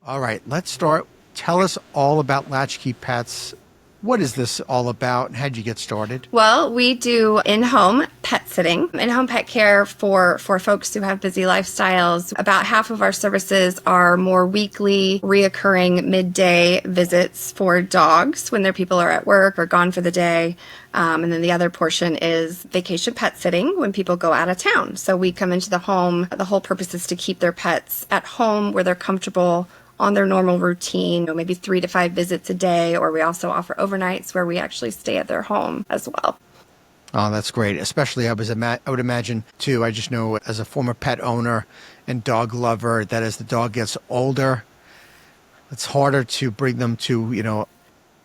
All right, let's start. Tell us all about Latchkey Pets. What is this all about, and how'd you get started? Well, we do in-home pet sitting, in-home pet care for folks who have busy lifestyles. About half of our services are more weekly, reoccurring midday visits for dogs when their people are at work or gone for the day. And then the other portion is vacation pet sitting when people go out of town. So we come into the home. The whole purpose is to keep their pets at home where they're comfortable on their normal routine, maybe 3 to 5 visits a day, or we also offer overnights where we actually stay at their home as well. Oh, that's great. Especially, I would imagine too. I just know as a former pet owner and dog lover that as the dog gets older, it's harder to bring them to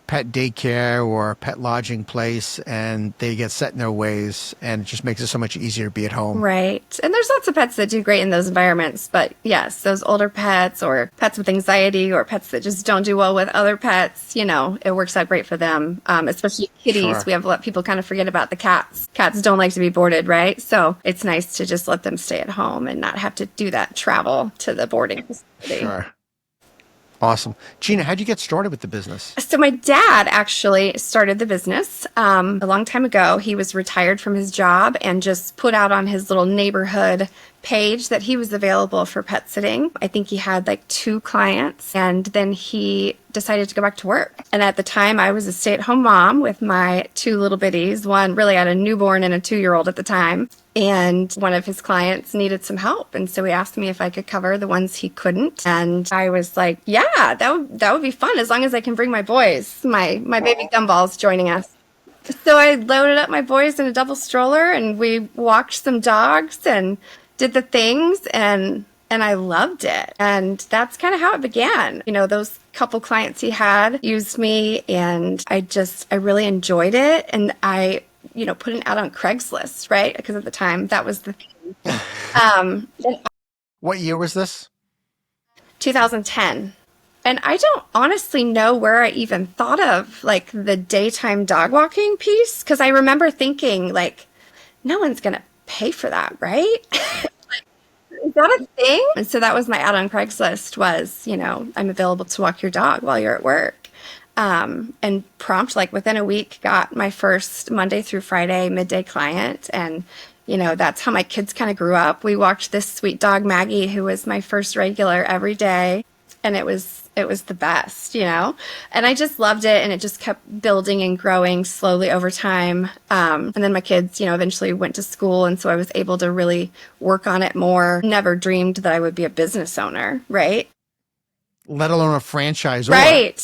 pet daycare or pet lodging place, and they get set in their ways, and it just makes it so much easier to be at home. Right. And there's lots of pets that do great in those environments. But yes, those older pets or pets with anxiety or pets that just don't do well with other pets, it works out great for them. Especially kitties. Sure. We have a lot of people kind of forget about the cats. Cats don't like to be boarded, right? So it's nice to just let them stay at home and not have to do that travel to the boarding facility. Sure. Awesome. Gina, how'd you get started with the business? So my dad actually started the business a long time ago. He was retired from his job and just put out on his little neighborhood page that he was available for pet sitting. I think he had like 2 clients, and then he decided to go back to work. And at the time, I was a stay-at-home mom with my 2 little bitties. One really had a newborn and a 2-year-old at the time. And one of his clients needed some help. And so he asked me if I could cover the ones he couldn't. And I was like, yeah, that would be fun as long as I can bring my boys, my baby gumballs joining us. So I loaded up my boys in a double stroller and we walked some dogs and did the things, and I loved it. And that's kind of how it began. Those couple clients he had used me, and I really enjoyed it. And I put it out on Craigslist, right? Because at the time that was the thing. Um, What year was this? 2010. And I don't honestly know where I even thought of like the daytime dog walking piece, because I remember thinking like, no one's going to pay for that, right? Is that a thing? And so that was my ad on Craigslist was, I'm available to walk your dog while you're at work. And prompt, like within a week, got my first Monday through Friday midday client. And, that's how my kids kind of grew up. We walked this sweet dog, Maggie, who was my first regular every day. And it was the best, and I just loved it. And it just kept building and growing slowly over time. And then my kids, eventually went to school. And so I was able to really work on it more. Never dreamed that I would be a business owner, right? Let alone a franchisor.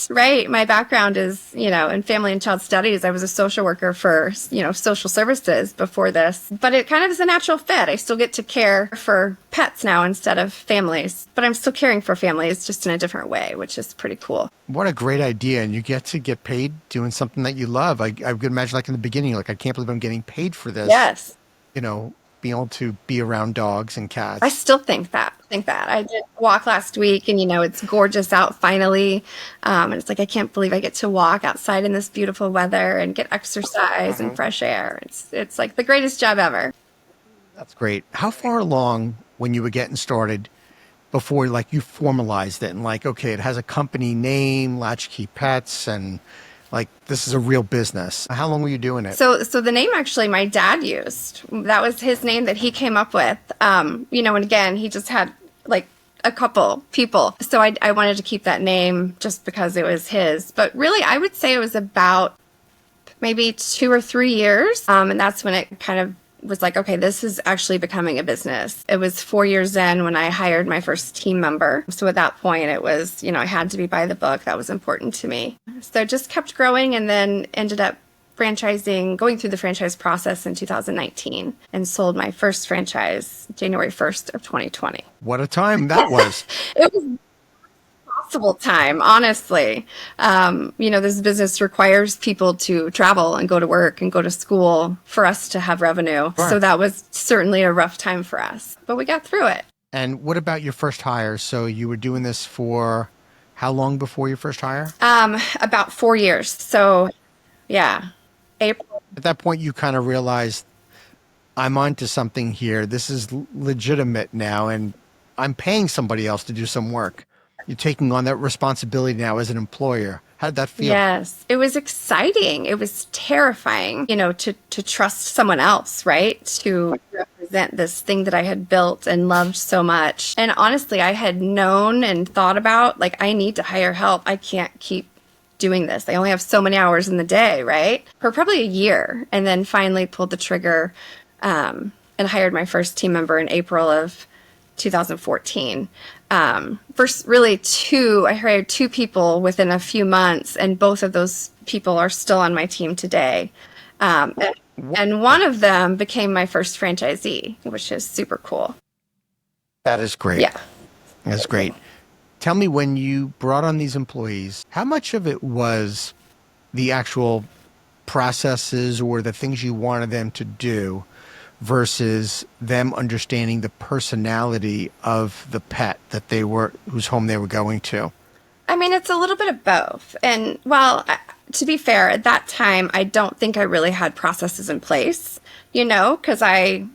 Right. My background is, in family and child studies. I was a social worker for, social services before this, but it kind of is a natural fit. I still get to care for pets now instead of families, but I'm still caring for families just in a different way, which is pretty cool. What a great idea. And you get to get paid doing something that you love. I could imagine like in the beginning, like, I can't believe I'm getting paid for this. Yes. Being able to be around dogs and cats. I still think that. I did walk last week and, it's gorgeous out finally. And it's like, I can't believe I get to walk outside in this beautiful weather and get exercise and fresh air. It's like the greatest job ever. That's great. How far along when you were getting started before like you formalized it and like, okay, it has a company name, Latchkey Pets, and like, this is a real business. How long were you doing it? So the name actually my dad used. That was his name that he came up with. And again, he just had like a couple people. So I wanted to keep that name just because it was his. But really, I would say it was about maybe 2 or 3 years. And that's when it kind of was like, okay, this is actually becoming a business. It was 4 years in when I hired my first team member. So at that point it was, I had to be by the book. That was important to me. So just kept growing and then ended up going through the franchise process in 2019 and sold my first franchise January 1st of 2020. What a time that was. It was possible time, honestly. This business requires people to travel and go to work and go to school for us to have revenue. Right. So that was certainly a rough time for us, but we got through it. And what about your first hire? So you were doing this for how long before your first hire? About 4 years. So yeah, April. At that point, you kind of realized I'm onto something here. This is legitimate now, and I'm paying somebody else to do some work. You're taking on that responsibility now as an employer. How did that feel? Yes, it was exciting. It was terrifying, to trust someone else, right? To represent this thing that I had built and loved so much. And honestly, I had known and thought about, like, I need to hire help. I can't keep doing this. I only have so many hours in the day, right? For probably a year. And then finally pulled the trigger and hired my first team member in April of 2014. First, really I hired two people within a few months, and both of those people are still on my team today. And one of them became my first franchisee, which is super cool. That is great. Yeah. That's great. Tell me, when you brought on these employees, how much of it was the actual processes or the things you wanted them to do versus them understanding the personality of the pet that whose home they were going to? I mean, it's a little bit of both. And to be fair, at that time, I don't think I really had processes in place, because I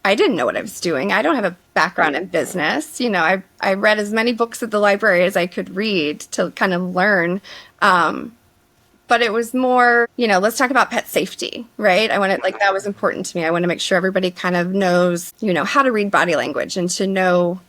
didn't know what I was doing. I don't have a background in business. I read as many books at the library as I could read to kind of learn. But it was more, let's talk about pet safety, right? That was important to me. I want to make sure everybody kind of knows, how to read body language and to know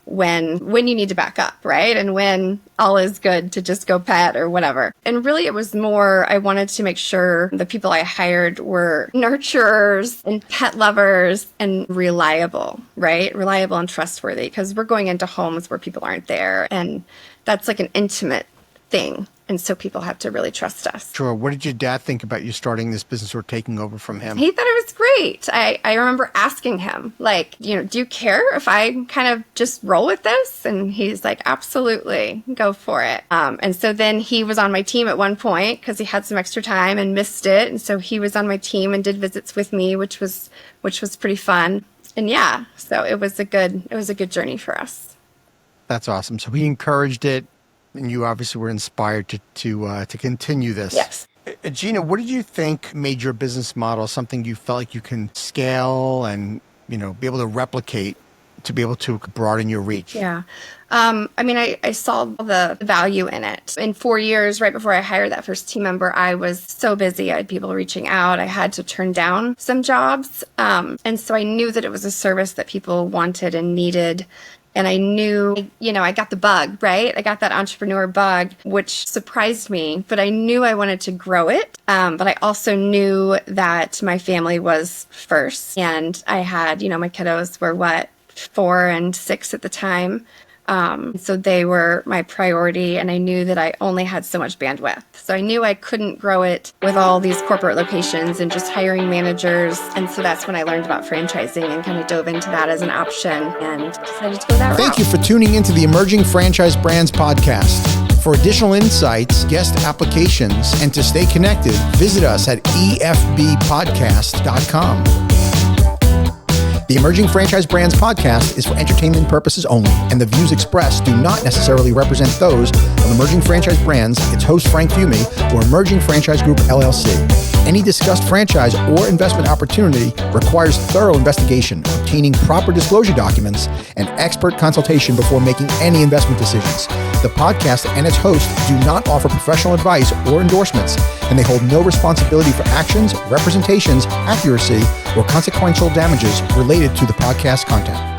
when you need to back up, right? And when all is good to just go pet or whatever. And really it was more, I wanted to make sure the people I hired were nurturers and pet lovers and reliable, right? Reliable and trustworthy, because we're going into homes where people aren't there. And that's like an intimate thing. And so people have to really trust us. Sure. What did your dad think about you starting this business or taking over from him? He thought it was great. I remember asking him, do you care if I kind of just roll with this? And he's like, absolutely, go for it. And so then he was on my team at one point because he had some extra time and missed it. And so he was on my team and did visits with me, which was pretty fun. And yeah, so it was a good journey for us. That's awesome. So he encouraged it. And you obviously were inspired to continue this. Yes. Jeanna, what did you think made your business model something you felt like you can scale and, be able to replicate to be able to broaden your reach? Yeah. I saw the value in it. In 4 years, right before I hired that first team member, I was so busy. I had people reaching out. I had to turn down some jobs. And so I knew that it was a service that people wanted and needed. And I knew, I got the bug, right? I got that entrepreneur bug, which surprised me, but I knew I wanted to grow it. But I also knew that my family was first. And I had, my kiddos were 4 and 6 at the time. So they were my priority, and I knew that I only had so much bandwidth. So I knew I couldn't grow it with all these corporate locations and just hiring managers. And so that's when I learned about franchising and kind of dove into that as an option and decided to go that route. Thank you for tuning into the Emerging Franchise Brands podcast. For additional insights, guest applications, and to stay connected, visit us at efbpodcast.com. The Emerging Franchise Brands podcast is for entertainment purposes only, and the views expressed do not necessarily represent those of Emerging Franchise Brands, its host Frank Fumey, or Emerging Franchise Group LLC. Any discussed franchise or investment opportunity requires thorough investigation, obtaining proper disclosure documents, and expert consultation before making any investment decisions. The podcast and its host do not offer professional advice or endorsements, and they hold no responsibility for actions, representations, accuracy, or consequential damages related to the podcast content.